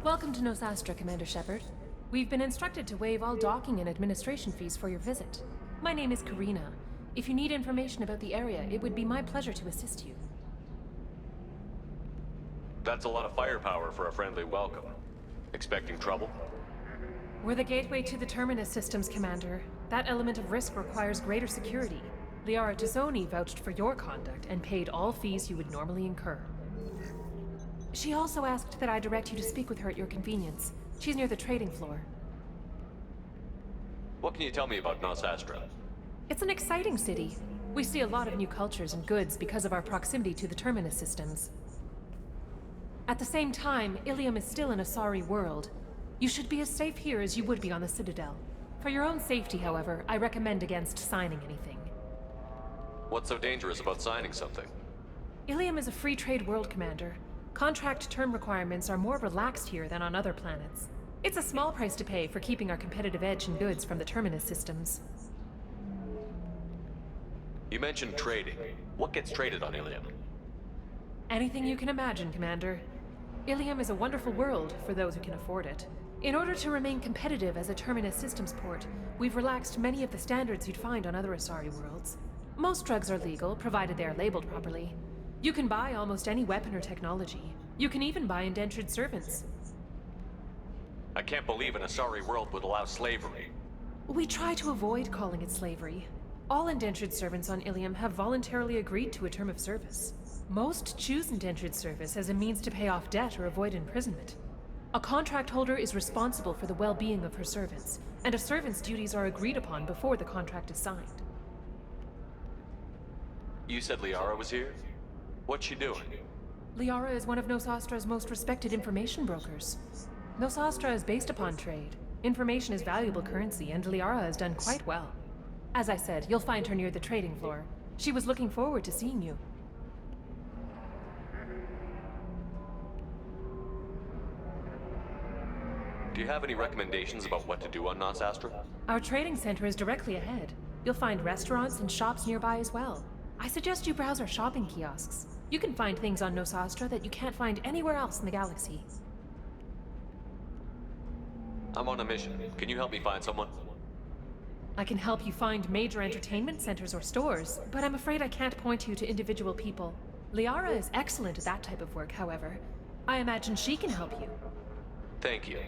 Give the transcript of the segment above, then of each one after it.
Welcome to Nosastra, Commander Shepard. We've been instructed to waive all docking and administration fees for your visit. My name is Karina. If you need information about the area, it would be my pleasure to assist you. That's a lot of firepower for a friendly welcome. Expecting trouble? We're the gateway to the Terminus systems, Commander. That element of risk requires greater security. Liara Tazzoni vouched for your conduct and paid all fees you would normally incur. She also asked that I direct you to speak with her at your convenience. She's near the trading floor. What can you tell me about Nosastra? It's an exciting city. We see a lot of new cultures and goods because of our proximity to the Terminus systems. At the same time, Ilium is still an Asari world. You should be as safe here as you would be on the Citadel. For your own safety, however, I recommend against signing anything. What's so dangerous about signing something? Ilium is a free trade world, Commander. Contract term requirements are more relaxed here than on other planets. It's a small price to pay for keeping our competitive edge in goods from the Terminus systems. You mentioned trading. What gets traded on Ilium? Anything you can imagine, Commander. Ilium is a wonderful world for those who can afford it. In order to remain competitive as a Terminus systems port, we've relaxed many of the standards you'd find on other Asari worlds. Most drugs are legal, provided they are labeled properly. You can buy almost any weapon or technology. You can even buy indentured servants. I can't believe an Asari world would allow slavery. We try to avoid calling it slavery. All indentured servants on Ilium have voluntarily agreed to a term of service. Most choose indentured service as a means to pay off debt or avoid imprisonment. A contract holder is responsible for the well-being of her servants, and a servant's duties are agreed upon before the contract is signed. You said Liara was here? What's she doing? Liara is one of Nosastra's most respected information brokers. Nosastra is based upon trade. Information is valuable currency, and Liara has done quite well. As I said, you'll find her near the trading floor. She was looking forward to seeing you. Do you have any recommendations about what to do on Nosastra? Our trading center is directly ahead. You'll find restaurants and shops nearby as well. I suggest you browse our shopping kiosks. You can find things on Nosastra that you can't find anywhere else in the galaxy. I'm on a mission. Can you help me find someone? I can help you find major entertainment centers or stores, but I'm afraid I can't point you to individual people. Liara is excellent at that type of work, however. I imagine she can help you. Thank you.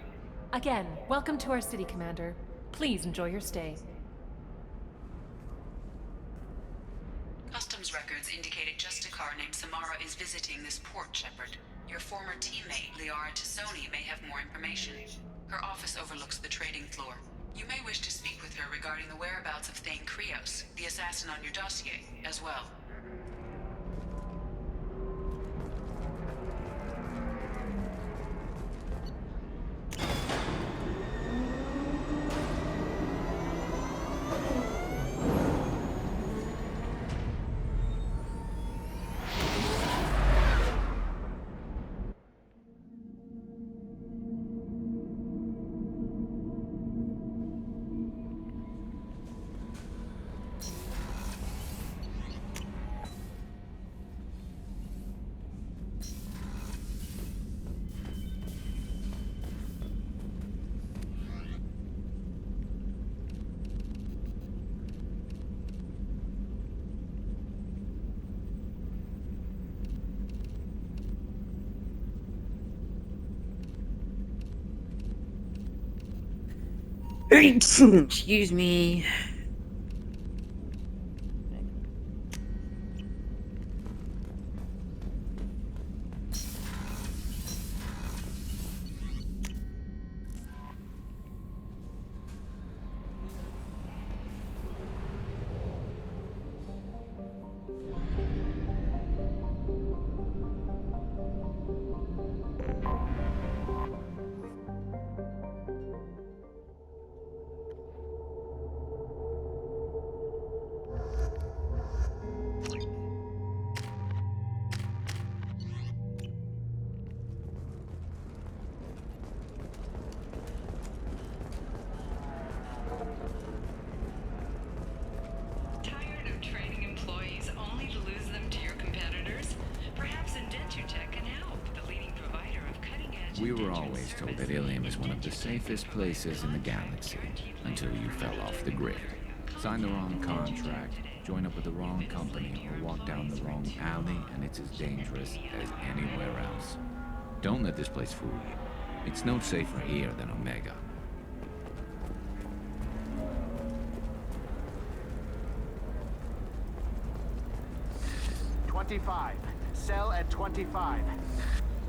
Again, welcome to our city, Commander. Please enjoy your stay. Customs records indicate a Justicar named Samara is visiting this port, Shepard. Your former teammate, Liara Tazzoni, may have more information. Her office overlooks the trading floor. You may wish to speak with her regarding the whereabouts of Thane Krios, the assassin on your dossier, as well. Excuse me. We were always told that Ilium is one of the safest places in the galaxy, until you fell off the grid. Signed the wrong contract, joined up with the wrong company, or walked down the wrong alley, and it's as dangerous as anywhere else. Don't let this place fool you. It's no safer here than Omega. Cell at 25.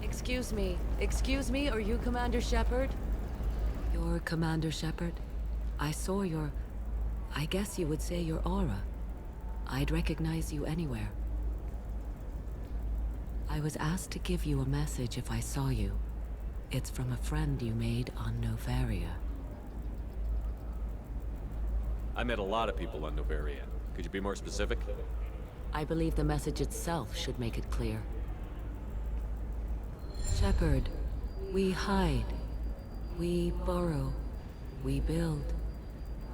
Excuse me, are you Commander Shepard? You're Commander Shepard? I saw your... I guess you would say your aura. I'd recognize you anywhere. I was asked to give you a message if I saw you. It's from a friend you made on Novaria. I met a lot of people on Novaria. Could you be more specific? I believe the message itself should make it clear. Shepard, we hide. We burrow. We build.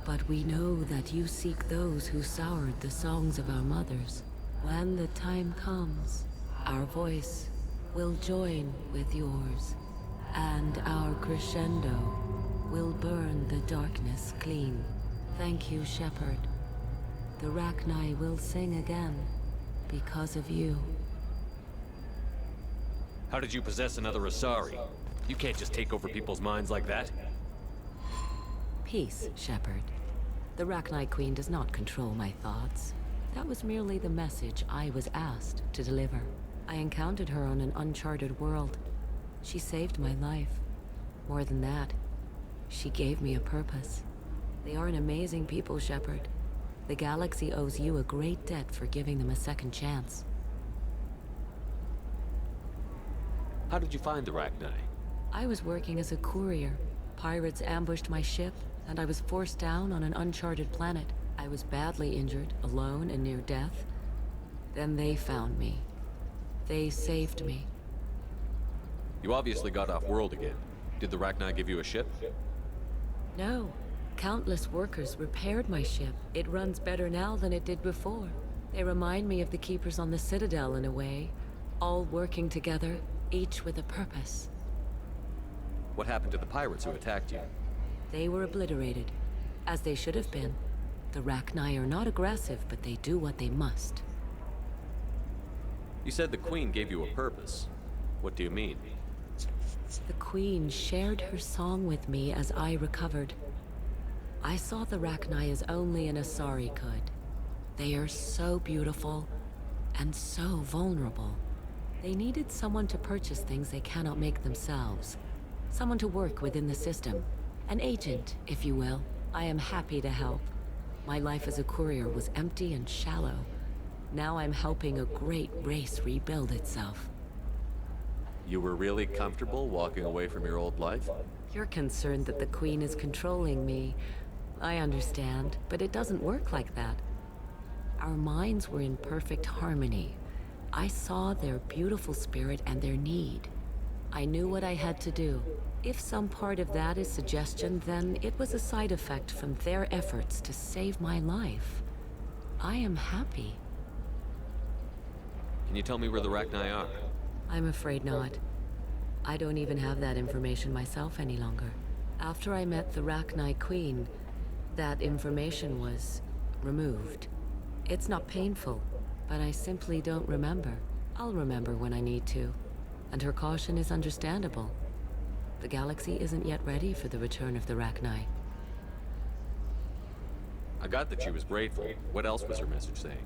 But we know that you seek those who soured the songs of our mothers. When the time comes, our voice will join with yours, and our crescendo will burn the darkness clean. Thank you, Shepard. The Rachni will sing again, because of you. How did you possess another Asari? You can't just take over people's minds like that. Peace, Shepard. The Rachni Queen does not control my thoughts. That was merely the message I was asked to deliver. I encountered her on an uncharted world. She saved my life. More than that, she gave me a purpose. They are an amazing people, Shepard. The galaxy owes you a great debt for giving them a second chance. How did you find the Rachni? I was working as a courier. Pirates ambushed my ship, and I was forced down on an uncharted planet. I was badly injured, alone and near death. Then they found me. They saved me. You obviously got off world again. Did the Rachni give you a ship? No. Countless workers repaired my ship. It runs better now than it did before. They remind me of the Keepers on the Citadel in a way. All working together, each with a purpose. What happened to the pirates who attacked you? They were obliterated, as they should have been. The Rachni are not aggressive, but they do what they must. You said the Queen gave you a purpose. What do you mean? The Queen shared her song with me as I recovered. I saw the Rachni as only an Asari could. They are so beautiful, and so vulnerable. They needed someone to purchase things they cannot make themselves. Someone to work within the system. An agent, if you will. I am happy to help. My life as a courier was empty and shallow. Now I'm helping a great race rebuild itself. You were really comfortable walking away from your old life? You're concerned that the Queen is controlling me. I understand, but it doesn't work like that. Our minds were in perfect harmony. I saw their beautiful spirit and their need. I knew what I had to do. If some part of that is suggestion, then it was a side effect from their efforts to save my life. I am happy. Can you tell me where the Rachni are? I'm afraid not. I don't even have that information myself any longer. After I met the Rachni Queen, that information was removed. It's not painful, but I simply don't remember. I'll remember when I need to. And her caution is understandable. The galaxy isn't yet ready for the return of the Rachni. I got that she was grateful. What else was her message saying?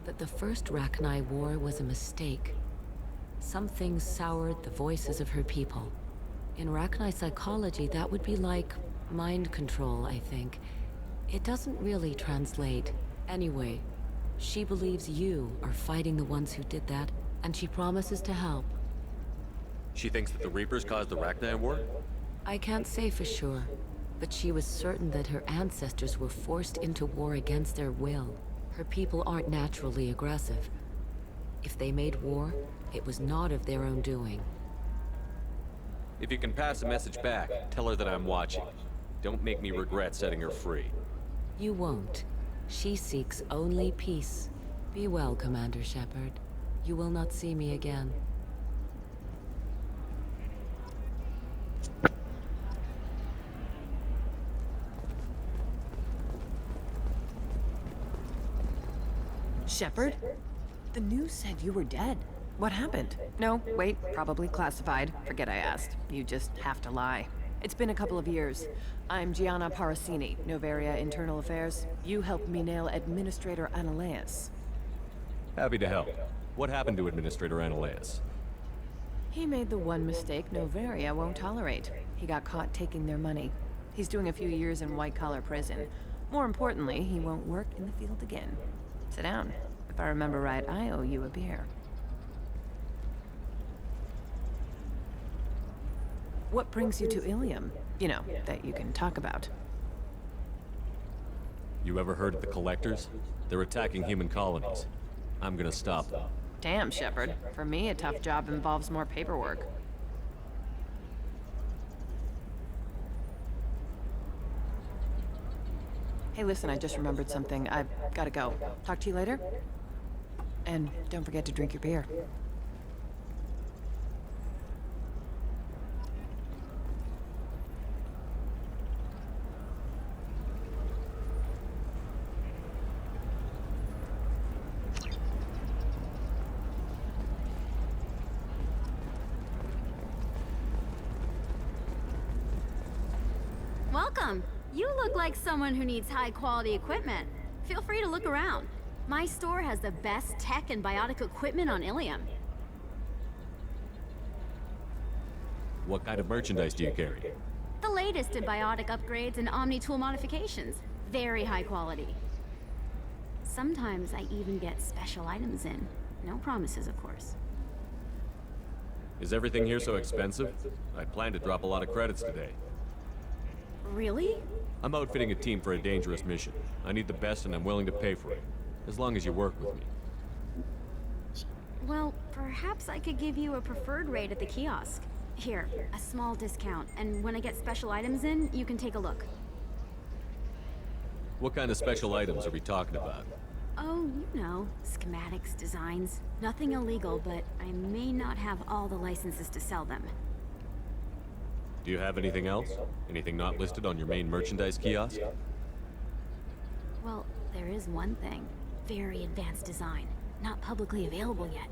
That the first Rachni war was a mistake. Something soured the voices of her people. In Rachni psychology, that would be like mind control, I think. It doesn't really translate. Anyway, she believes you are fighting the ones who did that, and she promises to help. She thinks that the Reapers caused the Rachni war? I can't say for sure, but she was certain that her ancestors were forced into war against their will. Her people aren't naturally aggressive. If they made war, it was not of their own doing. If you can pass a message back, tell her that I'm watching. Don't make me regret setting her free. You won't. She seeks only peace. Be well, Commander Shepard. You will not see me again. Shepard? The news said you were dead. What happened? No, wait, probably classified. Forget I asked. You just have to lie. It's been a couple of years. I'm Gianna Parasini, Noveria Internal Affairs. You helped me nail Administrator Analeas. Happy to help. What happened to Administrator Analeas? He made the one mistake Noveria won't tolerate. He got caught taking their money. He's doing a few years in white-collar prison. More importantly, he won't work in the field again. Sit down. If I remember right, I owe you a beer. What brings you to Ilium? You know, that you can talk about. You ever heard of the Collectors? They're attacking human colonies. I'm gonna stop them. Damn, Shepard. For me, a tough job involves more paperwork. Hey, listen, I just remembered something. I've gotta go. Talk to you later? And don't forget to drink your beer. Welcome. You look like someone who needs high-quality equipment. Feel free to look around. My store has the best tech and biotic equipment on Ilium. What kind of merchandise do you carry? The latest in biotic upgrades and Omni-tool modifications. Very high quality. Sometimes I even get special items in. No promises, of course. Is everything here so expensive? I plan to drop a lot of credits today. Really? I'm outfitting a team for a dangerous mission. I need the best and I'm willing to pay for it. As long as you work with me. Well, perhaps I could give you a preferred rate at the kiosk. Here, a small discount, and when I get special items in, you can take a look. What kind of special items are we talking about? Oh, you know, schematics, designs. Nothing illegal, but I may not have all the licenses to sell them. Do you have anything else? Anything not listed on your main merchandise kiosk? Well, there is one thing. Very advanced design. Not publicly available yet.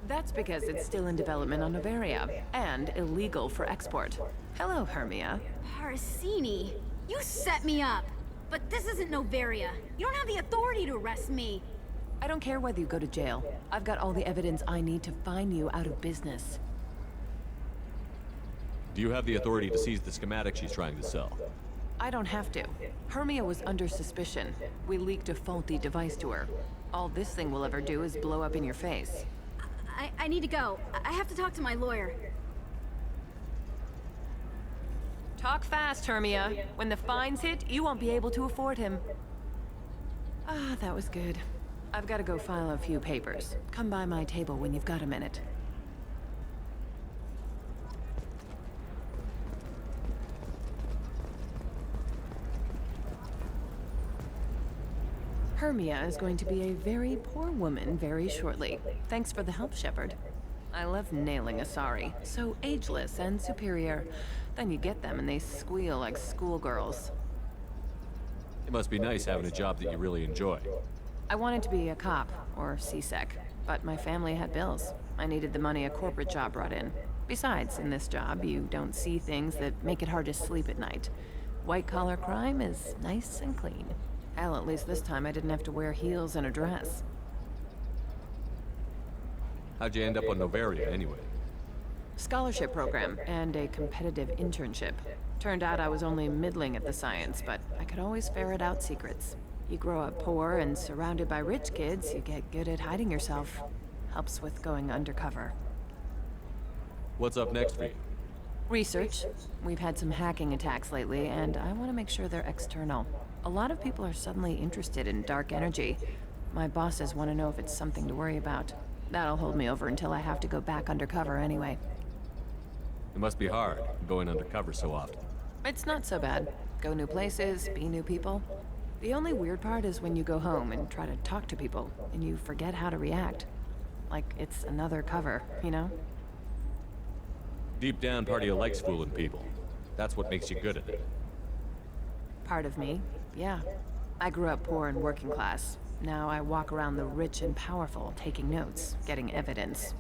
That's because it's still in development on Noveria, and illegal for export. Hello, Hermia. Parasini, you set me up! But this isn't Noveria. You don't have the authority to arrest me. I don't care whether you go to jail. I've got all the evidence I need to find you out of business. Do you have the authority to seize the schematic she's trying to sell? I don't have to. Hermia was under suspicion. We leaked a faulty device to her. All this thing will ever do is blow up in your face. I need to go. I have to talk to my lawyer. Talk fast, Hermia. When the fines hit, you won't be able to afford him. Ah, that was good. I've got to go file a few papers. Come by my table when you've got a minute. Hermia is going to be a very poor woman very shortly. Thanks for the help, Shepard. I love nailing Asari. So ageless and superior. Then you get them and they squeal like schoolgirls. It must be nice having a job that you really enjoy. I wanted to be a cop, or CSEC, but my family had bills. I needed the money a corporate job brought in. Besides, in this job, you don't see things that make it hard to sleep at night. White-collar crime is nice and clean. Hell, at least this time I didn't have to wear heels and a dress. How'd you end up on Noveria, anyway? Scholarship program and a competitive internship. Turned out I was only middling at the science, but I could always ferret out secrets. You grow up poor and surrounded by rich kids, you get good at hiding yourself. Helps with going undercover. What's up next for you? Research. We've had some hacking attacks lately, and I want to make sure they're external. A lot of people are suddenly interested in dark energy. My bosses want to know if it's something to worry about. That'll hold me over until I have to go back undercover anyway. It must be hard, going undercover so often. It's not so bad. Go new places, be new people. The only weird part is when you go home and try to talk to people, and you forget how to react. Like it's another cover, you know? Deep down, part of you likes fooling people. That's what makes you good at it. Part of me, yeah. I grew up poor and working class. Now I walk around the rich and powerful, taking notes, getting evidence.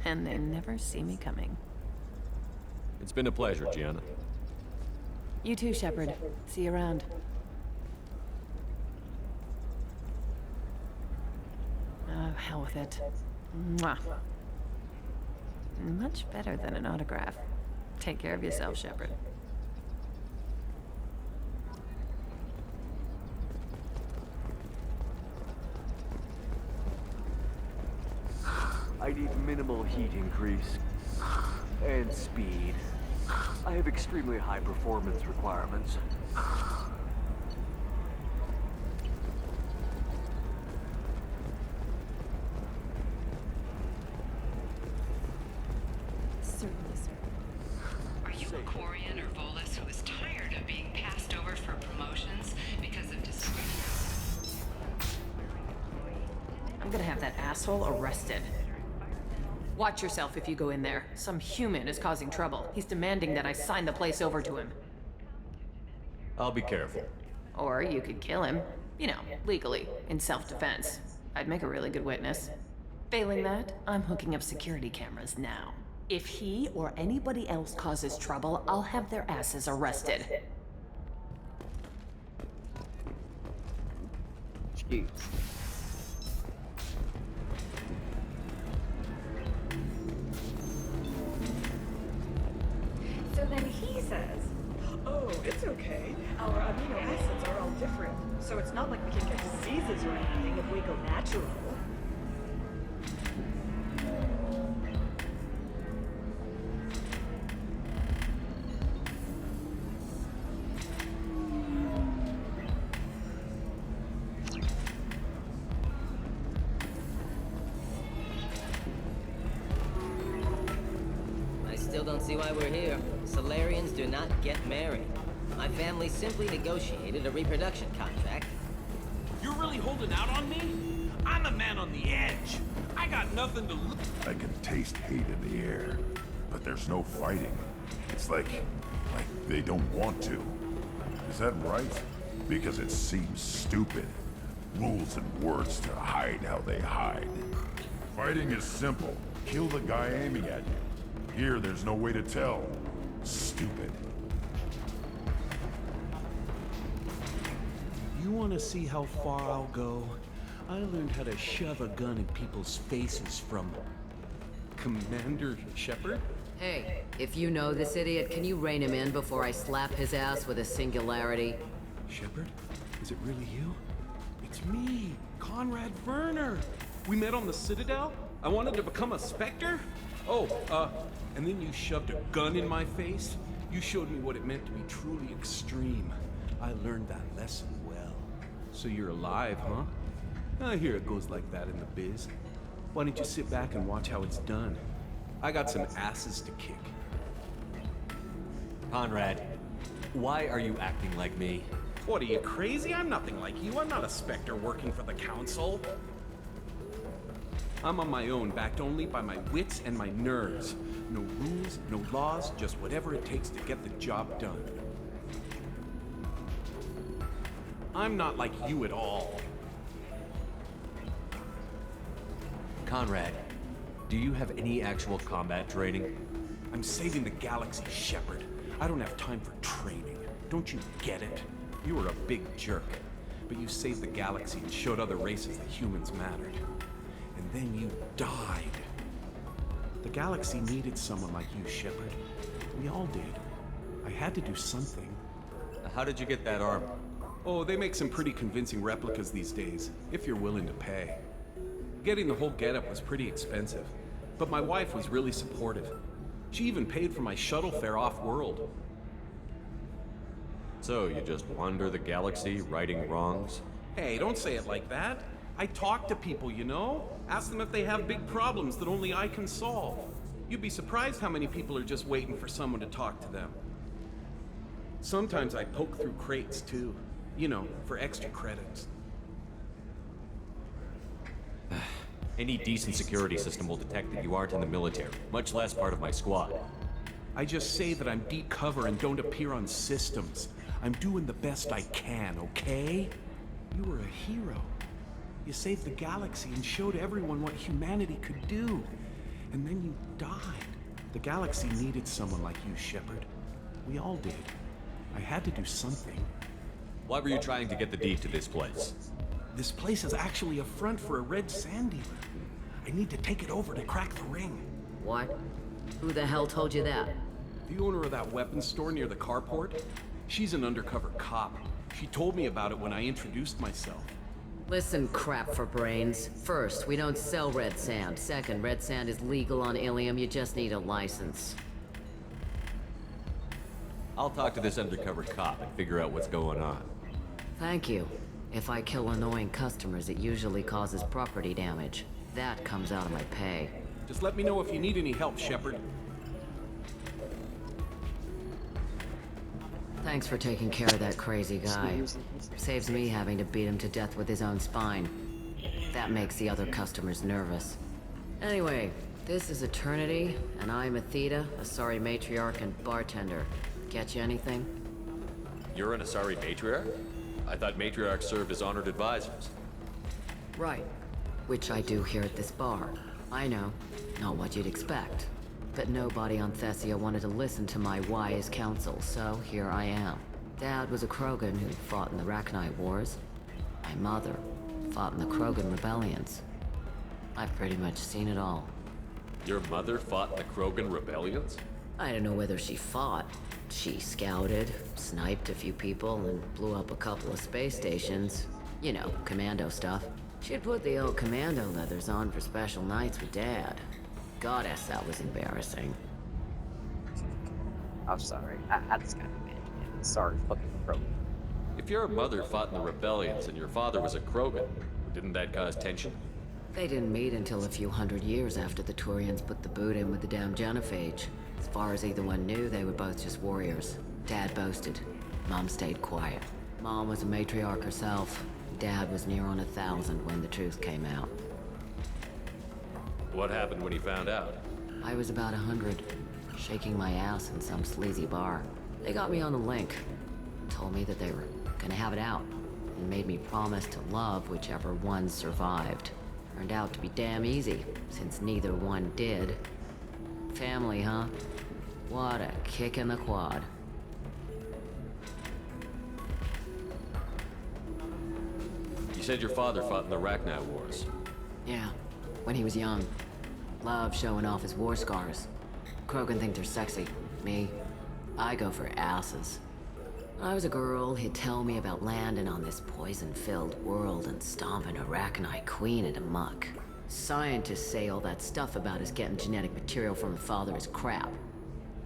And they never see me coming. It's been a pleasure, Gianna. You too, Shepard. See you around. Oh, hell with it. Mwah. Much better than an autograph. Take care of yourself, Shepard. I need minimal heat increase. And speed. I have extremely high performance requirements. Certainly, sir. Are you a Quarian or Volus who is tired of being passed over for promotions because of discrimination? I'm gonna have that asshole arrested. Watch yourself if you go in there. Some human is causing trouble. He's demanding that I sign the place over to him. I'll be careful. Or you could kill him. You know, legally, in self-defense. I'd make a really good witness. Failing that, I'm hooking up security cameras now. If he or anybody else causes trouble, I'll have their asses arrested. Shoot. So then he says, oh, it's okay. Our amino acids are all different. So it's not like we can get diseases or anything if we go natural. I still don't see why we're here. Solarians do not get married. My family simply negotiated a reproduction contract. You're really holding out on me? I'm a man on the edge. I got nothing to lose. I can taste hate in the air, but there's no fighting. It's like they don't want to. Is that right? Because it seems stupid. Rules and words to hide how they hide. Fighting is simple. Kill the guy aiming at you. Here, there's no way to tell. Stupid. You want to see how far I'll go? I learned how to shove a gun in people's faces from Commander Shepard. Hey, if you know this idiot, can you rein him in before I slap his ass with a singularity? Shepard? Is it really you? It's me, Conrad Werner. We met on the Citadel. I wanted to become a Spectre. And then you shoved a gun in my face. You showed me what it meant to be truly extreme. I learned that lesson well. So you're alive, huh? I hear it goes like that in the biz. Why don't you sit back and watch how it's done? I got some asses to kick. Conrad, why are you acting like me? What, are you crazy? I'm nothing like you. I'm not a Spectre working for the Council. I'm on my own, backed only by my wits and my nerves. No rules, no laws, just whatever it takes to get the job done. I'm not like you at all. Conrad, do you have any actual combat training? I'm saving the galaxy, Shepard. I don't have time for training. Don't you get it? You were a big jerk, but you saved the galaxy and showed other races that humans mattered. And then you died. The galaxy needed someone like you, Shepard. We all did. I had to do something. How did you get that armor? Oh, they make some pretty convincing replicas these days, if you're willing to pay. Getting the whole getup was pretty expensive, but my wife was really supportive. She even paid for my shuttle fare off-world. So, you just wander the galaxy, righting wrongs? Hey, don't say it like that. I talk to people, you know? Ask them if they have big problems that only I can solve. You'd be surprised how many people are just waiting for someone to talk to them. Sometimes I poke through crates, too. You know, for extra credits. Any decent security system will detect that you aren't in the military, much less part of my squad. I just say that I'm deep cover and don't appear on systems. I'm doing the best I can, okay? You were a hero. You saved the galaxy and showed everyone what humanity could do. And then you died. The galaxy needed someone like you, Shepard. We all did. I had to do something. Why were you trying to get the deed to this place? This place is actually a front for a red sand dealer. I need to take it over to crack the ring. What? Who the hell told you that? The owner of that weapons store near the carport? She's an undercover cop. She told me about it when I introduced myself. Listen, crap for brains. First, we don't sell red sand. Second, red sand is legal on Ilium. You just need a license. I'll talk to this undercover cop and figure out what's going on. Thank you. If I kill annoying customers, it usually causes property damage. That comes out of my pay. Just let me know if you need any help, Shepard. Thanks for taking care of that crazy guy. Saves me having to beat him to death with his own spine. That makes the other customers nervous. Anyway, this is Eternity, and I'm Athena, Asari matriarch and bartender. Get you anything? You're an Asari matriarch? I thought matriarchs served as honored advisors. Right. Which I do here at this bar. I know. Not what you'd expect. But nobody on Thessia wanted to listen to my wise counsel, so here I am. Dad was a Krogan who fought in the Rachni Wars. My mother fought in the Krogan rebellions. I've pretty much seen it all. Your mother fought in the Krogan rebellions? I don't know whether she fought. She scouted, sniped a few people, and blew up a couple of space stations. You know, commando stuff. She'd put the old commando leathers on for special nights with Dad. Goddess, that was embarrassing. I'm sorry. I just got mad. Sorry, fucking Krogan. If your mother fought in the rebellions and your father was a Krogan, didn't that cause tension? They didn't meet until a few hundred years after the Turians put the boot in with the damn Genophage. As far as either one knew, they were both just warriors. Dad boasted. Mom stayed quiet. Mom was a matriarch herself. Dad was near on 1,000 when the truth came out. What happened when he found out? I was about 100, shaking my ass in some sleazy bar. They got me on the link. Told me that they were gonna have it out, and made me promise to love whichever one survived. Turned out to be damn easy, since neither one did. Family, huh? What a kick in the quad. You said your father fought in the Rachni Wars. Yeah, when he was young. Loved showing off his war scars. Krogan think they're sexy. Me, I go for asses. When I was a girl, he'd tell me about landing on this poison-filled world and stomping a Rachni queen into muck. Scientists say all that stuff about us getting genetic material from the father is crap.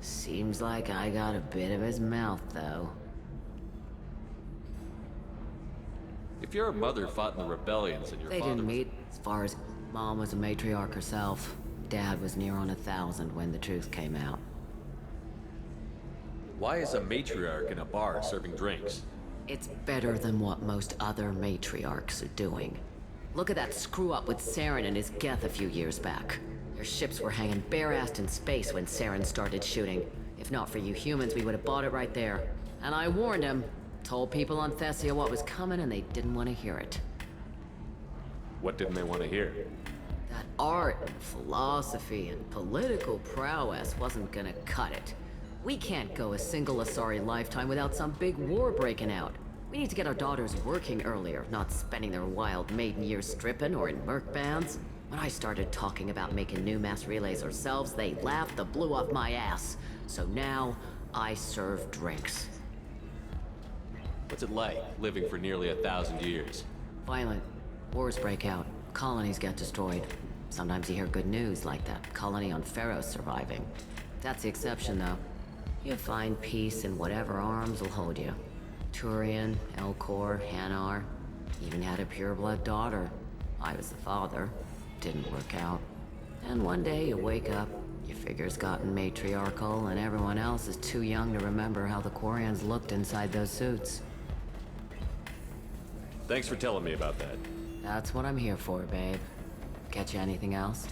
Seems like I got a bit of his mouth, though. If your mother fought in the rebellions and your They father didn't meet. As far as Mom was a matriarch herself, Dad was near on 1,000 when the truth came out. Why is a matriarch in a bar serving drinks? It's better than what most other matriarchs are doing. Look at that screw-up with Saren and his Geth a few years back. Their ships were hanging bare-assed in space when Saren started shooting. If not for you humans, we would have bought it right there. And I warned him. Told people on Thessia what was coming and they didn't want to hear it. What didn't they want to hear? That art and philosophy and political prowess wasn't gonna cut it. We can't go a single Asari lifetime without some big war breaking out. We need to get our daughters working earlier, not spending their wild maiden years stripping or in merc bands. When I started talking about making new mass relays ourselves, they laughed the blue off my ass. So now, I serve drinks. What's it like, living for nearly 1,000 years? Violent. Wars break out. Colonies get destroyed. Sometimes you hear good news, like that colony on Pharaoh surviving. That's the exception, though. You find peace in whatever arms will hold you. Turian, Elcor, Hanar. Even had a pureblood daughter. I was the father. Didn't work out. And one day you wake up, your figure's gotten matriarchal, and everyone else is too young to remember how the Quarians looked inside those suits. Thanks for telling me about that. That's what I'm here for, babe. Get you anything else?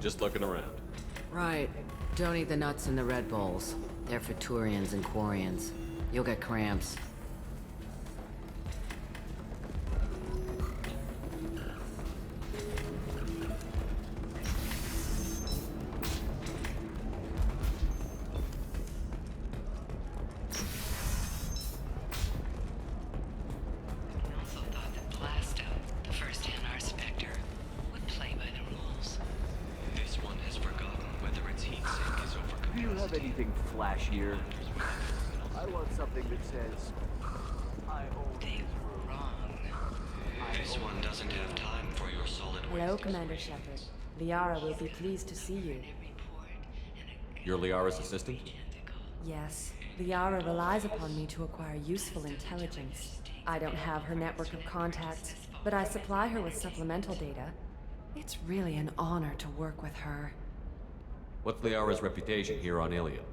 Just looking around. Right. Don't eat the nuts in the Red Bowls. They're for Turians and Quarians. You'll get cramps. have anything flashier. I want something that says, I own They were wrong. This one doesn't have time for your solid Hello, waste. Commander Shepard. Liara will be pleased to see you. You're Liara's assistant? Yes, Liara relies upon me to acquire useful intelligence. I don't have her network of contacts, but I supply her with supplemental data. It's really an honor to work with her. What's Liara's reputation here on Ilium?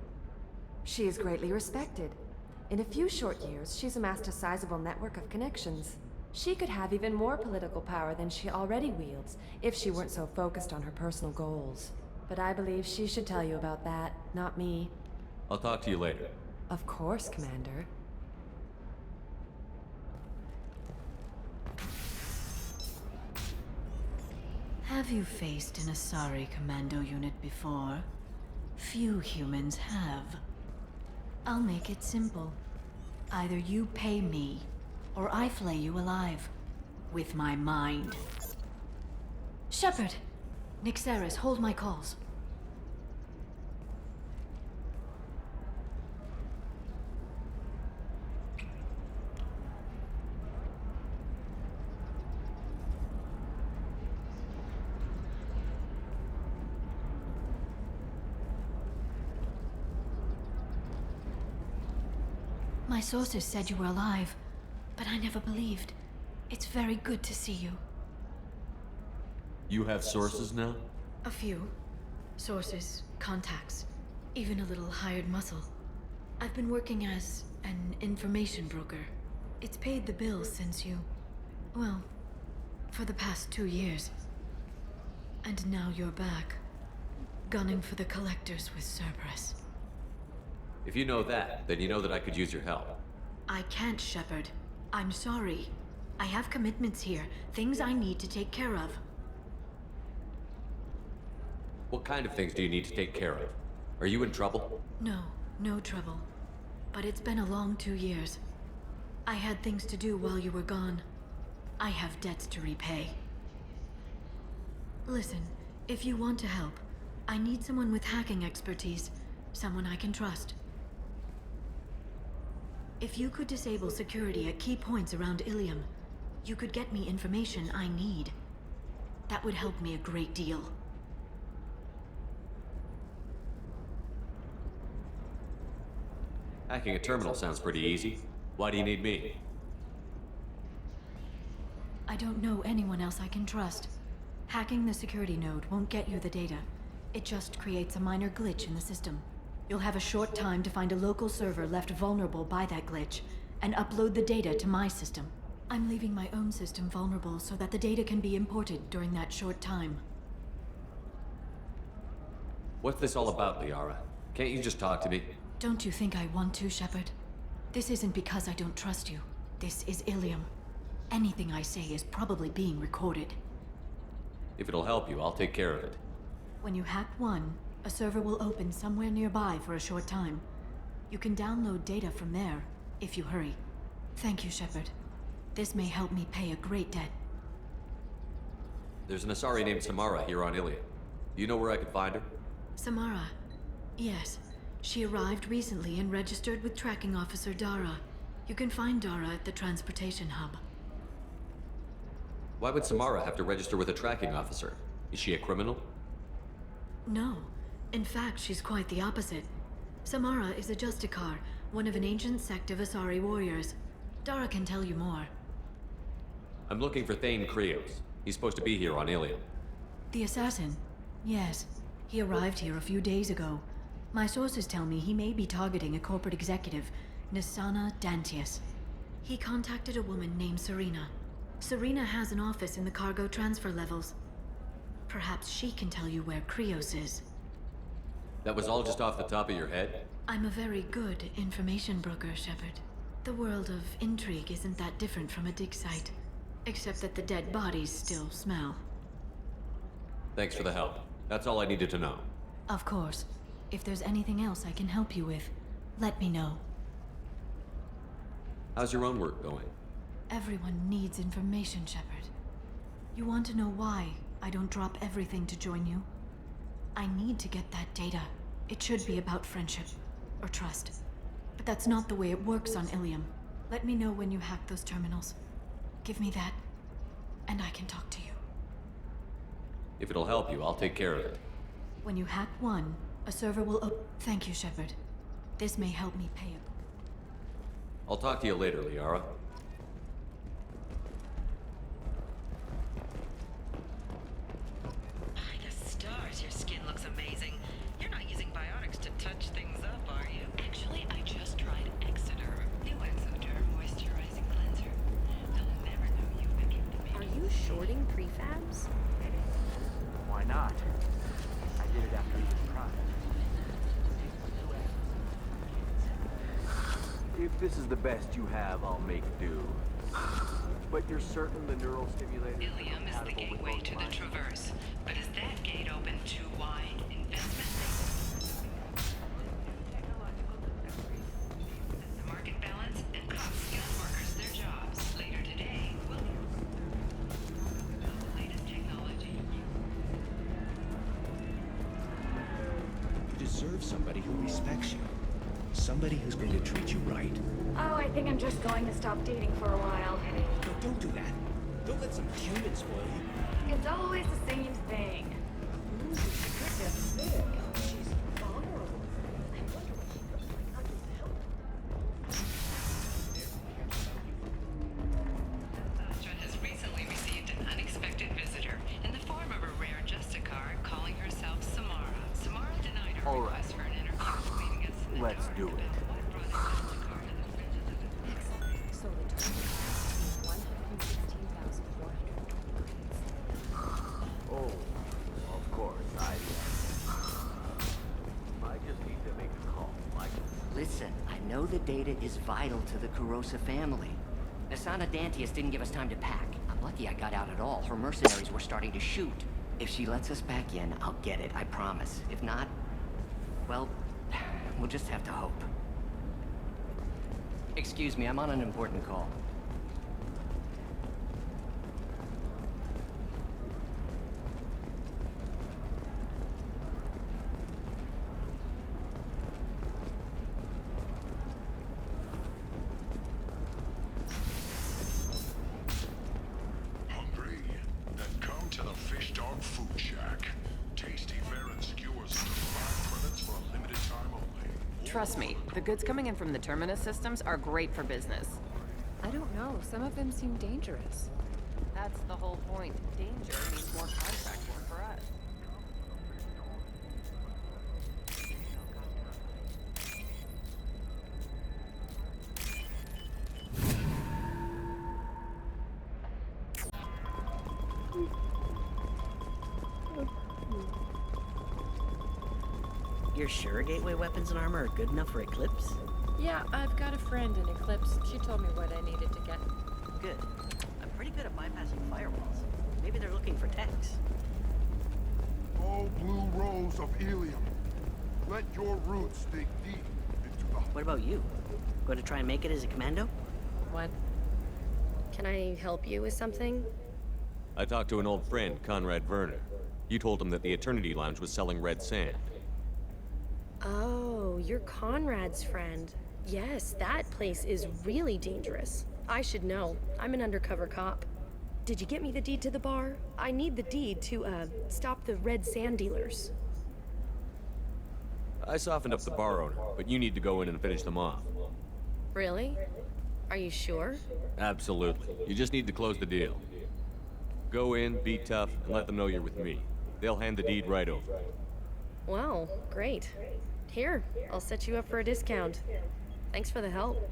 She is greatly respected. In a few short years, she's amassed a sizable network of connections. She could have even more political power than she already wields if she weren't so focused on her personal goals. But I believe she should tell you about that, not me. I'll talk to you later. Of course, Commander. Have you faced an Asari commando unit before? Few humans have. I'll make it simple. Either you pay me, or I flay you alive. With my mind. Shepard! Nixeris, hold my calls. My sources said you were alive, but I never believed. It's very good to see you. You have sources now? A few. Sources, contacts, even a little hired muscle. I've been working as an information broker. It's paid the bills since you... well, for the past 2 years. And now you're back, gunning for the Collectors with Cerberus. If you know that, then you know that I could use your help. I can't, Shepard. I'm sorry. I have commitments here, things I need to take care of. What kind of things do you need to take care of? Are you in trouble? No, no trouble. But it's been a long 2 years. I had things to do while you were gone. I have debts to repay. Listen, if you want to help, I need someone with hacking expertise. Someone I can trust. If you could disable security at key points around Ilium, you could get me information I need. That would help me a great deal. Hacking a terminal sounds pretty easy. Why do you need me? I don't know anyone else I can trust. Hacking the security node won't get you the data. It just creates a minor glitch in the system. You'll have a short time to find a local server left vulnerable by that glitch, and upload the data to my system. I'm leaving my own system vulnerable so that the data can be imported during that short time. What's this all about, Liara? Can't you just talk to me? Don't you think I want to, Shepard? This isn't because I don't trust you. This is Ilium. Anything I say is probably being recorded. If it'll help you, I'll take care of it. When you hack one, a server will open somewhere nearby for a short time. You can download data from there, if you hurry. Thank you, Shepard. This may help me pay a great debt. There's an Asari named Samara here on Ilium. Do you know where I could find her? Samara. Yes. She arrived recently and registered with Tracking Officer Dara. You can find Dara at the transportation hub. Why would Samara have to register with a tracking officer? Is she a criminal? No. In fact, she's quite the opposite. Samara is a Justicar, one of an ancient sect of Asari warriors. Dara can tell you more. I'm looking for Thane Krios. He's supposed to be here on Ilium. The assassin? Yes. He arrived here a few days ago. My sources tell me he may be targeting a corporate executive, Nisana Dantius. He contacted a woman named Serena. Serena has an office in the cargo transfer levels. Perhaps she can tell you where Krios is. That was all just off the top of your head? I'm a very good information broker, Shepard. The world of intrigue isn't that different from a dig site, except that the dead bodies still smell. Thanks for the help. That's all I needed to know. Of course. If there's anything else I can help you with, let me know. How's your own work going? Everyone needs information, Shepard. You want to know why I don't drop everything to join you? I need to get that data. It should be about friendship or trust. But that's not the way it works on Ilium. Let me know when you hack those terminals. Give me that, and I can talk to you. If it'll help you, I'll take care of it. When you hack one, a server will Thank you, Shepard. This may help me pay it. I'll talk to you later, Liara. By the stars, your skin looks amazing. You're not using biotics to touch things up, are you? Actually, I just tried Exoderm. New Exoderm moisturizing cleanser. They'll never know you became the main. Are you shorting prefabs? Why not? I did it after Eden Prime. If this is the best you have, I'll make do. But you're certain the neural stimulator is Ilium is the compatible with gateway both to the mine? Traverse, but is that gate open too wide? Investment? The market balance and cost skilled workers their jobs. Later today, we'll the latest technology. You deserve somebody who respects you. Somebody who's going to treat you right. Oh, I think I'm just going to stop dating for a while. No, don't do that. Don't let some human spoil you. It's always the same thing. Ooh, she could get sick. She's vulnerable. I wonder what she goes like. How does it help? Astra has recently received an unexpected visitor in the form of a rare Justicar calling herself Samara. Samara denied her request for an interview, leaving us in the Let's do it. So the total is 116,400 credits. Oh, of course, I just need to make a call. Listen, I know the data is vital to the Kurosa family. Nasana Dantius didn't give us time to pack. I'm lucky I got out at all. Her mercenaries were starting to shoot. If she lets us back in, I'll get it, I promise. If not, well, we'll just have to hope. Excuse me, I'm on an important call. Hungry? Then come to the Fish Dog Food Shack. Tasty Baron skewers up to 5 credits for a limited time only. Trust me, the goods coming in from the Terminus systems are great for business. I don't know. Some of them seem dangerous. That's the whole point. Danger means more contract work for us. You're sure gateway weapons and armor are good enough for Eclipse? Yeah, I've got a friend in Eclipse. She told me what I needed to get. Good. I'm pretty good at bypassing firewalls. Maybe they're looking for techs. Oh, blue rose of Ilium. Let your roots dig deep into the... What about you? Going to try and make it as a commando? What? Can I help you with something? I talked to an old friend, Conrad Werner. You told him that the Eternity Lounge was selling red sand. Oh, you're Conrad's friend. Yes, that place is really dangerous. I should know. I'm an undercover cop. Did you get me the deed to the bar? I need the deed to, stop the red sand dealers. I softened up the bar owner, but you need to go in and finish them off. Really? Are you sure? Absolutely. You just need to close the deal. Go in, be tough, and let them know you're with me. They'll hand the deed right over. Wow, great. Here, I'll set you up for a discount. Thanks for the help.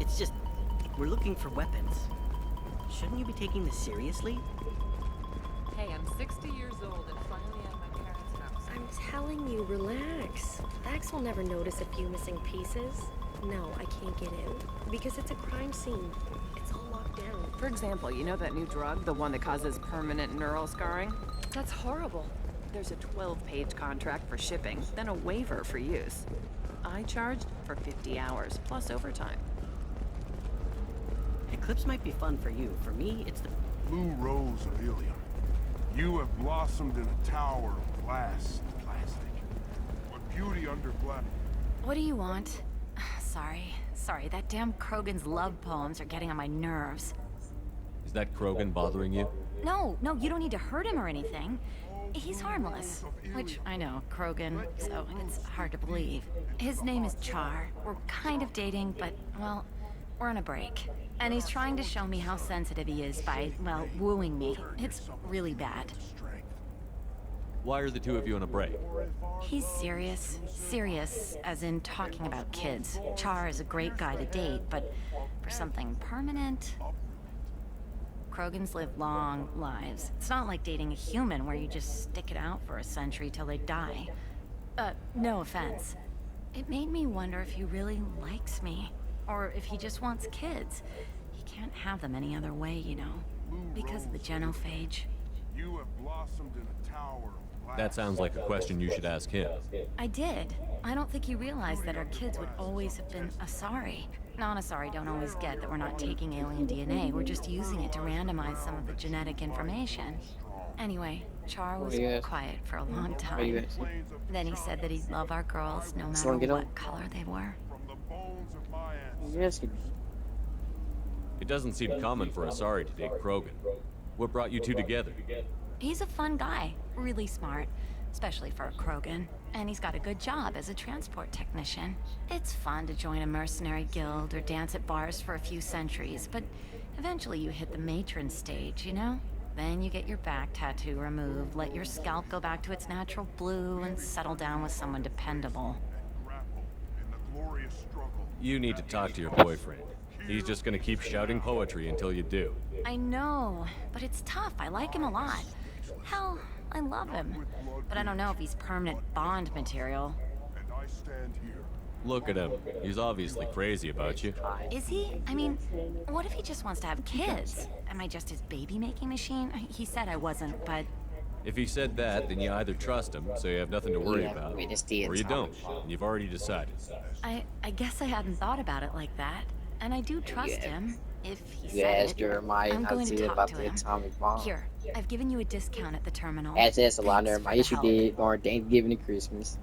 It's just, we're looking for weapons. Shouldn't you be taking this seriously? Hey, I'm 60 years old and finally at my parents' house. I'm telling you, relax. Max will never notice a few missing pieces. No, I can't get in. Because it's a crime scene. It's all locked down. For example, you know that new drug, the one that causes permanent neural scarring? That's horrible. There's a 12-page contract for shipping, then a waiver for use. I charged for 50 hours, plus overtime. Eclipse might be fun for you. For me, it's the Blue Rose of Ilium. You have blossomed in a tower of glass and plastic. But beauty under glass. What do you want? Sorry, that damn Krogan's love poems are getting on my nerves. Is that Krogan bothering you? No, you don't need to hurt him or anything. He's harmless. Which, I know, Krogan, so it's hard to believe. His name is Char. We're kind of dating, but, well, we're on a break. And he's trying to show me how sensitive he is by, well, wooing me. It's really bad. Why are the two of you on a break? He's serious. Serious, as in talking about kids. Char is a great guy to date, but for something permanent... Krogans live long lives. It's not like dating a human where you just stick it out for a century till they die. No offense. It made me wonder if he really likes me. Or if he just wants kids. He can't have them any other way, you know. Because of the genophage. You have blossomed in a tower of glass. That sounds like a question you should ask him. I did. I don't think he realized that our kids would always have been Asari. Non-Asari don't always get that we're not taking alien DNA, we're just using it to randomize some of the genetic information. Anyway, Char was quiet for a long time. Then he said that he'd love our girls no matter what color they were. It doesn't seem common for Asari to date Krogan. What brought you two together? He's a fun guy, really smart, especially for a Krogan. And he's got a good job as a transport technician. It's fun to join a mercenary guild or dance at bars for a few centuries, but eventually you hit the matron stage, you know? Then you get your back tattoo removed, let your scalp go back to its natural blue, and settle down with someone dependable. You need to talk to your boyfriend. He's just gonna keep shouting poetry until you do. I know, but it's tough. I like him a lot. Hell, I love him. But I don't know if he's permanent Bond material. Look at him. He's obviously crazy about you. Is he? I mean, what if he just wants to have kids? Am I just his baby-making machine? He said I wasn't, but... If he said that, then you either trust him, so you have nothing to worry about, or you don't, and you've already decided. I guess I hadn't thought about it like that. And I do trust him. If he said it, Jeremiah, I'm going to talk about to the him. atomic bomb. Here, I've given you a discount at the terminal. That's a lot. My issue did more Thanksgiving and Christmas.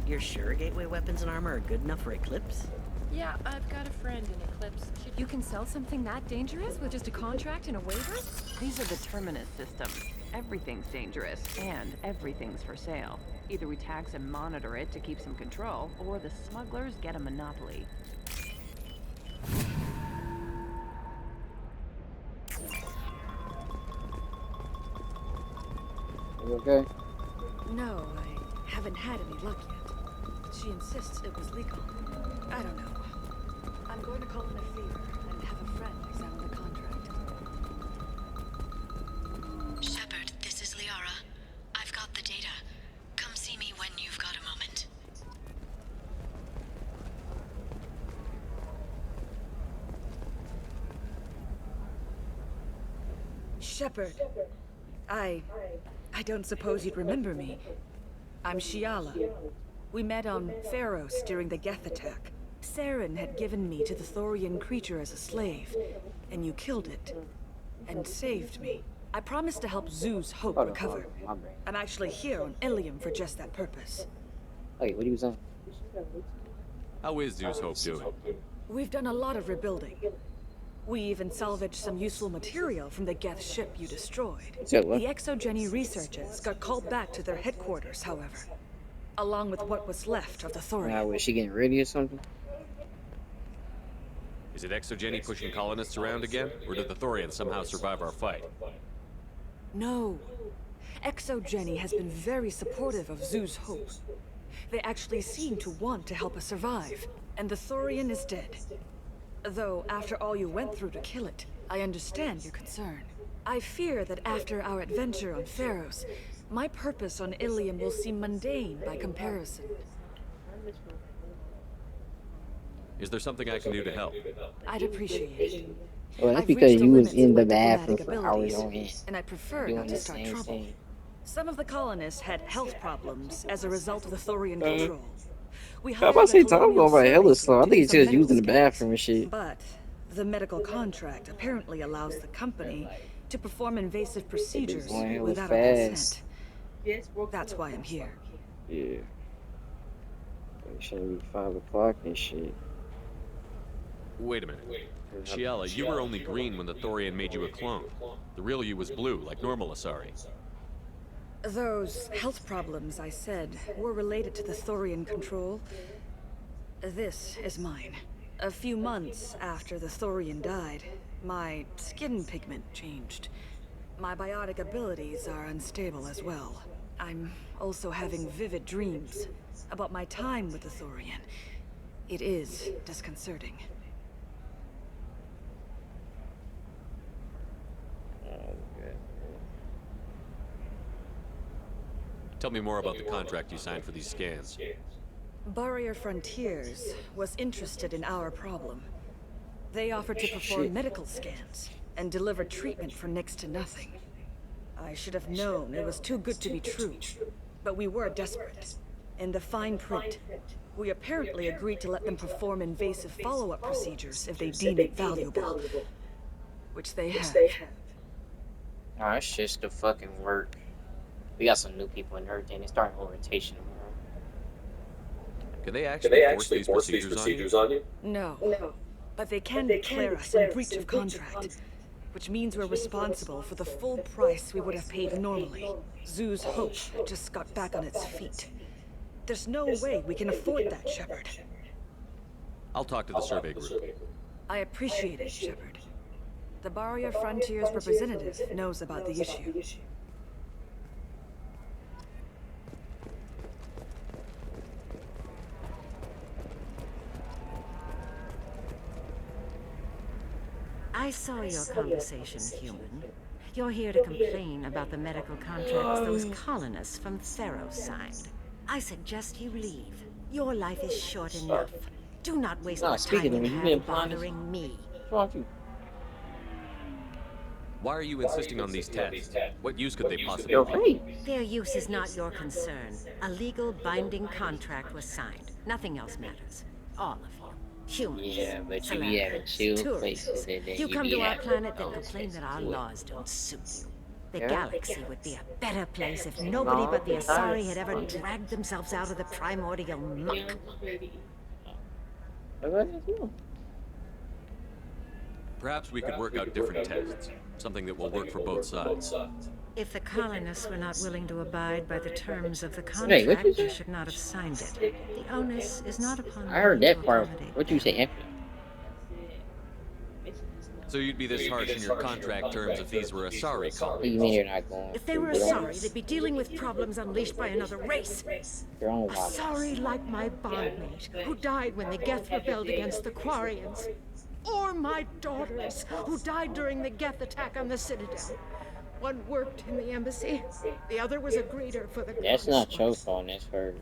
You're sure Gateway weapons and armor are good enough for Eclipse? Yeah, I've got a friend in Eclipse. You can sell something that dangerous with just a contract and a waiver? These are the Terminus systems. Everything's dangerous, and everything's for sale. Either we tax and monitor it to keep some control, or the smugglers get a monopoly. You okay? No, I haven't had any luck yet. She insists it was legal. I don't know. I'm going to call in a favor and have a friend examine the contract. Shepard, this is Liara. I've got the data. Come see me when you've got a moment. Shepard, I don't suppose you'd remember me. I'm Shiala. We met on Pharos during the Geth attack. Saren had given me to the Thorian creature as a slave, and you killed it. And saved me. I promised to help Zeus Hope recover. I'm actually here on Ilium for just that purpose. Wait, what are you saying? How is Zeus Hope doing? We've done a lot of rebuilding. We even salvaged some useful material from the Geth ship you destroyed. So what? The Exogeny researchers got called back to their headquarters, however. Along with what was left of the Thorian. Now, was she getting ready or something? Is it Exogeny pushing colonists around again? Or did the Thorians somehow survive our fight? No. Exogeny has been very supportive of Zeus Hope. They actually seem to want to help us survive. And the Thorian is dead. Though, after all you went through to kill it, I understand your concern. I fear that after our adventure on Pharos, my purpose on Ilium will seem mundane by comparison. Is there something I can do to help? I'd appreciate it. Well, that's I've because reached the you was limits in of the my bathroom diplomatic for hours abilities, on end, and I prefer doing not to the start same trouble. thing. Some of the colonists had health problems as a result of the Thorian Uh-huh. control. We How about hired say a time colonial going by hella survey slow? I to think do it's some just medical using the scans. bathroom and shit. But the medical contract apparently allows the company to perform invasive procedures going hella without our fast. consent. That's why I'm here. Yeah. It should be 5 o'clock and shit. Wait a minute. Shiala, you were only green when the Thorian made you a clone. The real you was blue, like normal Asari. Those health problems I said were related to the Thorian control. This is mine. A few months after the Thorian died, my skin pigment changed. My biotic abilities are unstable as well. I'm also having vivid dreams about my time with the Thorian. It is disconcerting. Tell me more about the contract you signed for these scans. Barrier Frontiers was interested in our problem. They offered to perform medical scans and deliver treatment for next to nothing. I should have known it was too good to be true, but we were desperate. In the fine print, we apparently agreed to let them perform invasive follow-up procedures if they deem it valuable, which they have. Nah, it's just the fucking work. We got some new people and everything. It's starting a rotation. Can they actually force these procedures on you? No. But they can declare us in breach of contract, which means we're responsible for the full price we would have paid normally. Zoo's Hope just got back on its feet. There's no way we can afford that, Shepard. I'll talk to the survey group. I appreciate it, Shepard. The Barrier Frontiers representative knows about the issue. I saw your conversation, human. You're here to complain about the medical contracts those colonists from Pharos signed. I suggest you leave. Your life is short enough. Do not waste Nah, your speaking time of, and you been have planning- bothering me. What's wrong with you? Why are you insisting on these tests? What use could they possibly Yo, be? hey. Their use is not your concern. A legal binding contract was signed. Nothing else matters. All of you. Humans. Yeah, but you be having chill tourists. places and then You come be to our having planet, then those complain that our places. laws don't suit you. The Yeah. galaxy would be a better place if nobody No, but the it's Asari nice. had ever dragged themselves out of the primordial muck. Perhaps we could work out different tests. Something that will work for both sides. If the colonists were not willing to abide by the terms of the Wait, contract, what you they say? should not have signed it. The onus is not upon I heard me to that part. accommodate. What you say? So you'd be this harsh in your contract terms if these were Asari What do colonies? you mean you're not going? If they were through your own- Asari, they'd be dealing with problems unleashed by another race. Your own life. Asari like my bondmate, who died when the Geth rebelled against the Quarians. Or my daughters, who died during the Geth attack on the Citadel. One worked in the embassy, the other was a greeter for the That's not your phone, that's hers.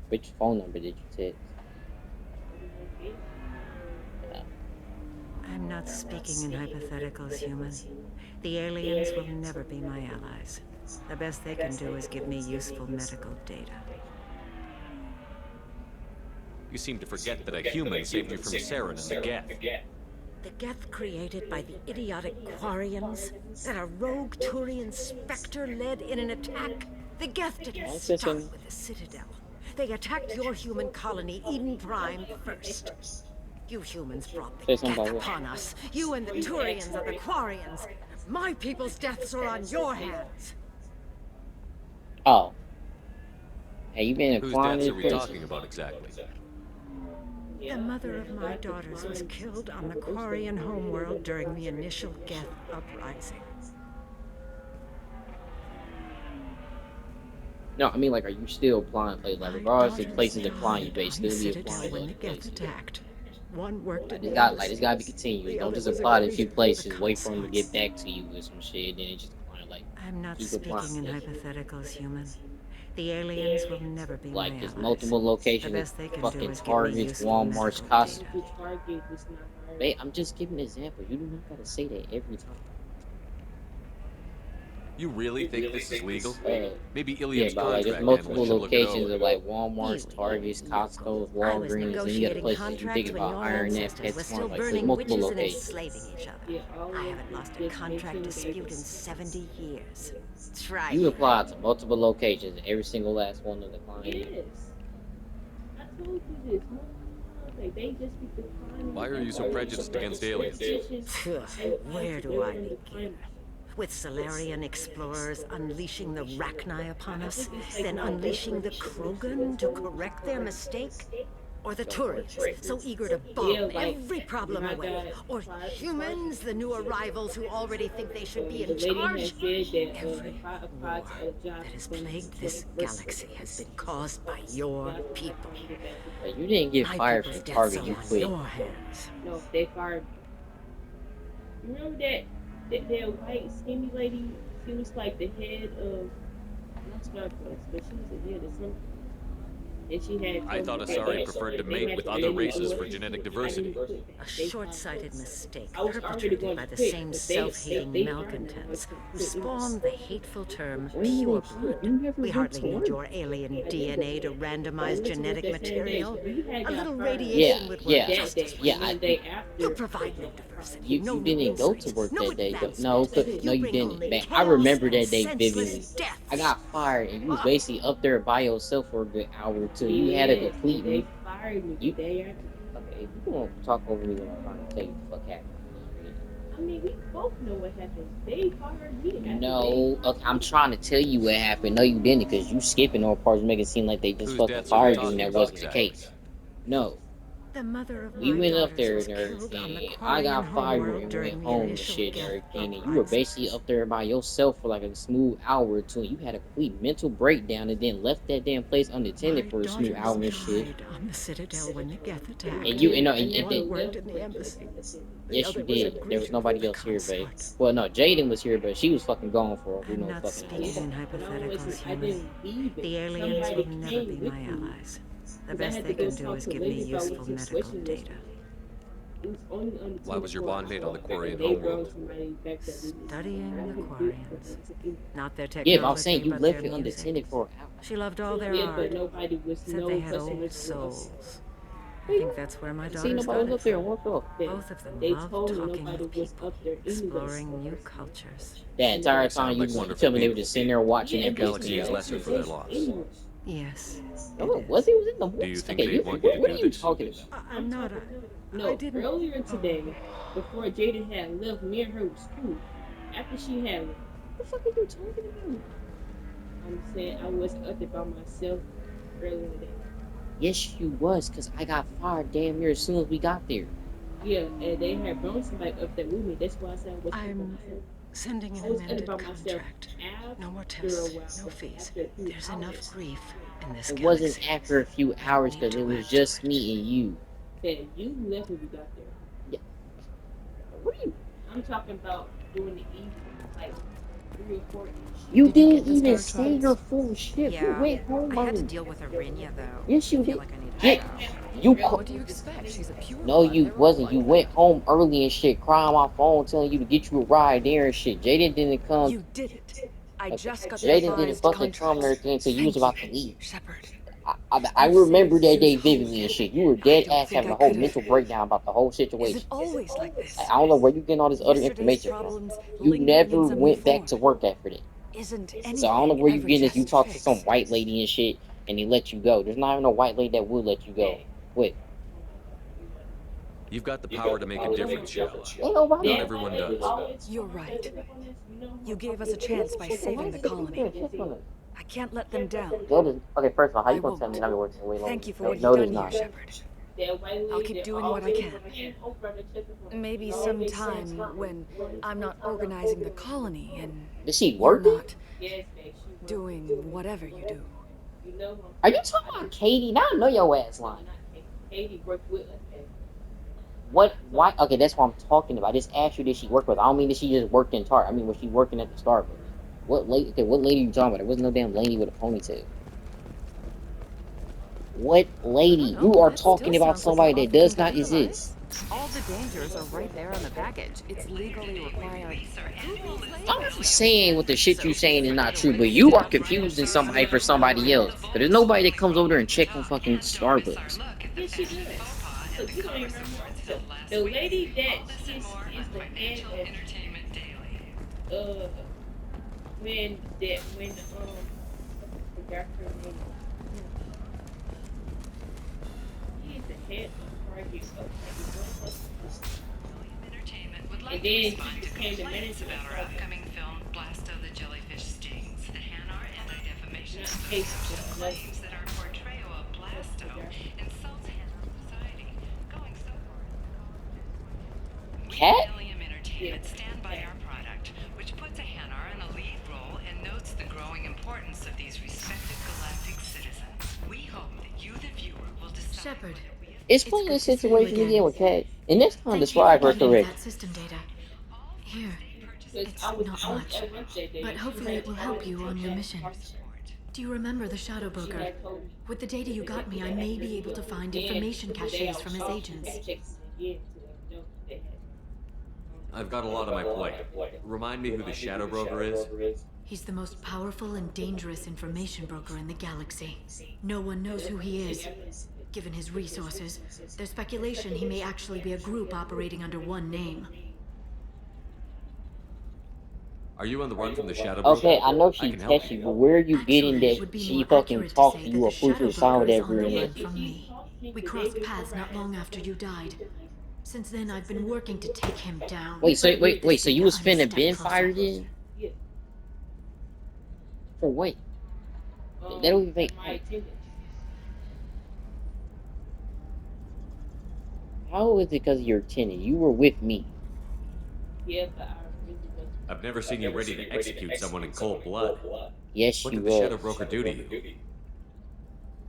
Which phone number did you text? I'm not speaking in hypotheticals, human. The aliens will never be my allies. The best they can do is give me useful medical data. You seem to forget that a human saved you from Saren and the Geth. The Geth created by the idiotic Quarians, that a rogue Turian Spectre led in an attack. The Geth didn't start with the Citadel. They attacked your human colony, Eden Prime, first. You humans brought the Say something Geth about what? upon us. You and the Turians are the Quarians. My people's deaths are on your hands. Oh. Hey, you been Whose acquiring deaths this are we place? talking about exactly? The mother of my daughters was killed on the Quarian homeworld during the initial Geth uprising. No, I mean, like, are you still applying places? Like, regardless of places applying, you died still on the be Citadel applying when to the other Geth places. attacked. One worked in It's the got embassy. it's gotta be continuous. The Don't other just was apply to a arranged few for the places, wait for them to consuls. get back to you with some shit, then it just kind of like I'm not keep speaking in applying. hypotheticals, human. The aliens will never be Like, my there's allies. multiple The locations, best they can do fucking is give me Targets, useful Walmart's, medical Costco. data. Babe, I'm just giving an example. You do not gotta say that every time. You really think this is legal? Maybe Yeah, Ilium's but like there's contract multiple analyst should look it locations over. of like Walmart's, Targets, Costco's, I was Walgreens, and you got negotiating places you contracts think when about your Iron Net, ancestors were PetSmart, still like there's burning multiple witches and locations. enslaving each other. I haven't lost a contract dispute in 70 years. Try You me. apply to multiple locations, every single last one of the clients. I told you this. Like, they just be declining. Why are you so prejudiced against aliens? Where do I begin? With Solarian explorers unleashing the Rachni upon us, then unleashing the Krogan to correct their mistake? Or the Turians, so eager to bomb every problem away? Or humans, the new arrivals who already think they should be in charge? Every war that has plagued this galaxy has been caused by your people. But you didn't get My fired people's from deaths Target, are you on quit. your hands. No, they fired. You remember that white skinny lady? She was like the head of not Starbucks, but she was the head of something. And she had. I thought Asari preferred to mate with other races for genetic diversity. A short-sighted mistake perpetrated by the same self-hating malcontents who spawned the hateful term pure blood. We hardly need your alien DNA to randomize genetic material. A little radiation would work just as well. You provide no diversity. You didn't go to work no that day, though. advancement. No, you bring didn't. only Man, I chaos remember and that day senseless vividly. deaths. I got fired, and you was basically up there by yourself for a good hour or two. You had a complete. They fired me. You, okay, you don't talk over me when I'm trying to tell you what happened. I mean, we both know what happened. They fired me. No, okay, I'm trying to tell you what happened. No, you didn't, because you skipping all parts, making it seem like they just fucking fired you, and that wasn't the case. No. The mother of We my went up daughters there was and killed on the everything. I got Quarian fired homeworld and during went the home and initial shit and Geth everything. And you were basically up there by yourself for like a smooth hour or two. You had a complete mental breakdown and then left that damn place unattended for a smooth hour and shit. On the Citadel when the Geth attacked. And you, and one worked in the embassy. yes, you did. There was nobody else here, babe. Well, no, Jaden was here, but she was fucking gone for who knows Not fucking how speaking long. in hypotheticals, human. The aliens will never be my allies. The best they can do is give me useful medical data. Why was your bondmate on the Quarian homeworld? Studying the Quarians. Not their technology, Yeah, but I'm saying you but left their it music. unattended for an hour. She loved all their art. Said they had old souls. I think that's where my See, daughters nobody got was it up there from. and walked off. Both of them loved talking with people, exploring new cultures. That entire time you tell me they were just sitting there watching The that galaxy is lesser for their loss. Yes. Oh, was he? Was in the Do you think okay, they want you to what do are you this? talking about? I'm not. No, I didn't. earlier today, before Jada had left, me and her was cool. After she had left, what the fuck are you talking about? I'm saying I wasn't up there by myself earlier today. Yes, you was, because I got fired damn near as soon as we got there. Yeah, and they had brought somebody up there with me. That's why I said I wasn't by I'm myself. sending an I was amended by myself contract. No more tests, no fees. There's enough grief in this It galaxy. wasn't after a few hours, because it was just me and you. Said you left when we got there. Yeah. What are you? I'm talking about doing the evening, like 3 or 4 You didn't even say your full shift. Yeah, You went home I had to early. deal with Arinya though. Yes, you I feel did. like I need Yeah, you. What do you expect? She's a pure No, blood. you They're all wasn't. like You went home early and shit, crying on my phone, telling you to get you a ride there and shit. Jaden didn't come. You did it. I just got the Jaden didn't revised fucking come and contracts. everything until you was about to leave. Shepard. I remember that day vividly and shit. You were dead ass having a whole mental breakdown about the whole Is situation. it always like this? I don't know where you getting all this other Yesterday's information from. problems You lingering never in some went back form. to work after that. Isn't So I don't know where you ever getting this. You just talked to some fixed? white lady and shit, and they let you go. There's not even a white lady that would let you go. Wait, You've got the power to make a difference, Shyala. ain't nobody. Not everyone does. You're right. You gave us a chance by saving the colony. I can't let them down. Okay, first of all, how you I gonna tell me won't. I'm working way longer? Thank you for what No, you've there's done here, not. Shepard. I'll keep doing what I can. Maybe sometime when I'm not organizing the colony and Is she you're working? not. doing whatever you do. Are you talking about Katie? Now I know your ass line. Katie worked with us. What? Why? Okay, that's what I'm talking about. I just asked you, did she work with? I don't mean that she just worked in Tart. I mean, was she working at the Starbucks? What lady? Okay, what lady are you talking about? There wasn't no damn lady with a ponytail. What lady? You are talking about somebody that does not exist. All the dangers are right there on the package. It's legally required. I'm not saying what the shit you saying is not true, but you are confusing somebody for somebody else. But there's nobody that comes over there and check on fucking Starbucks. Yes, she does. Look, you don't even remember. The lady that is the head of when the forgot her name. He is the head of Target. And then she became the manager about our upcoming film, Blasto the Jellyfish Stings. The Hanar Anti-Defamation Association claims that our portrayal of Blasto insults Hanar society, going so far. Cat? We at Ilium Entertainment stand by our product, which puts a Hanar in a lead role and notes the growing importance of these respected galactic citizens. We hope that you, the viewer, will decide. Shepard. Explain the situation again with Cat. And this time describe her correctly. That system data. Here. It's not much, but hopefully it will help you on your mission. Do you remember the Shadow Broker? With the data you got me, I may be able to find information caches from his agents. I've got a lot on my plate. Remind me who the Shadow Broker is? He's the most powerful and dangerous information broker in the galaxy. No one knows who he is. Given his resources, there's speculation he may actually be a group operating under one name. Are you on the run from the Shadow Broker? Okay, I know she tests you, but where are you getting that she fucking talked to you or put your sound whatever in it? We crossed paths not long after you died. Since then, I've been working to take him down. Wait, so you was finna been fired in? For what? That don't even make. How is it because of your tenant? You were with me. Yeah, but I've never seen you ready to execute someone in cold blood. Yes, what you did the was. Shadow Broker do to you?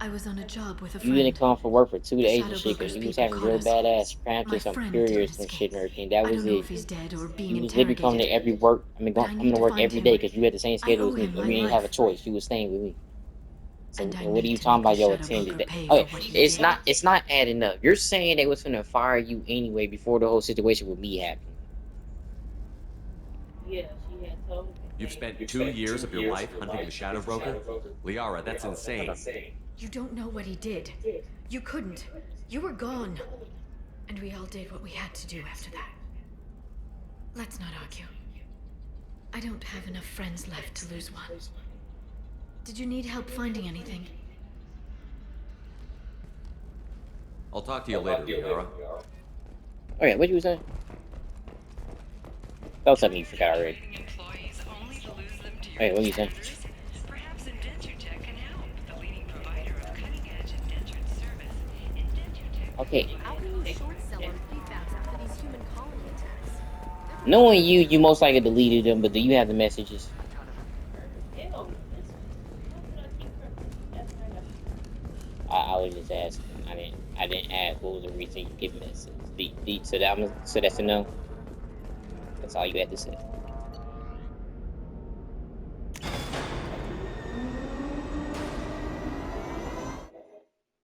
I was on a job with a You friend. didn't come for work for 2 days and Shadow shit because Broker's you was people having real caught us. badass practice on curious and shit and everything. That was I don't know it. if he's dead or being You was literally coming to every work. I'm But I going need to to work find every him. day because you had the same schedule as owe me. him You my didn't have a life. choice. You was staying with me. So And I what are need you to talking make about your the Shadow attendance? Broker pay Okay, for what he it's did. not adding up. You're saying they was finna fire you anyway before the whole situation with me happened. yeah, she had told me. You've spent 2 years of your life hunting the Shadow Broker? Liara, that's insane. You don't know what he did. You couldn't. You were gone. And we all did what we had to do after that. Let's not argue. I don't have enough friends left to lose one. Did you need help finding anything? I'll talk to you later, Liara. Okay, what you was saying? That was something you forgot already. Hey, what you saying? Perhaps IndentureTech can help. The leading provider of cutting-edge indentured service. IndentureTech. Okay. How can you short sell on feedbacks after these human colony attacks? Knowing you most likely deleted them, but do you have the messages? I was just asking. I didn't ask what was the reason you gave messages. So that's a no. That's all you had to say.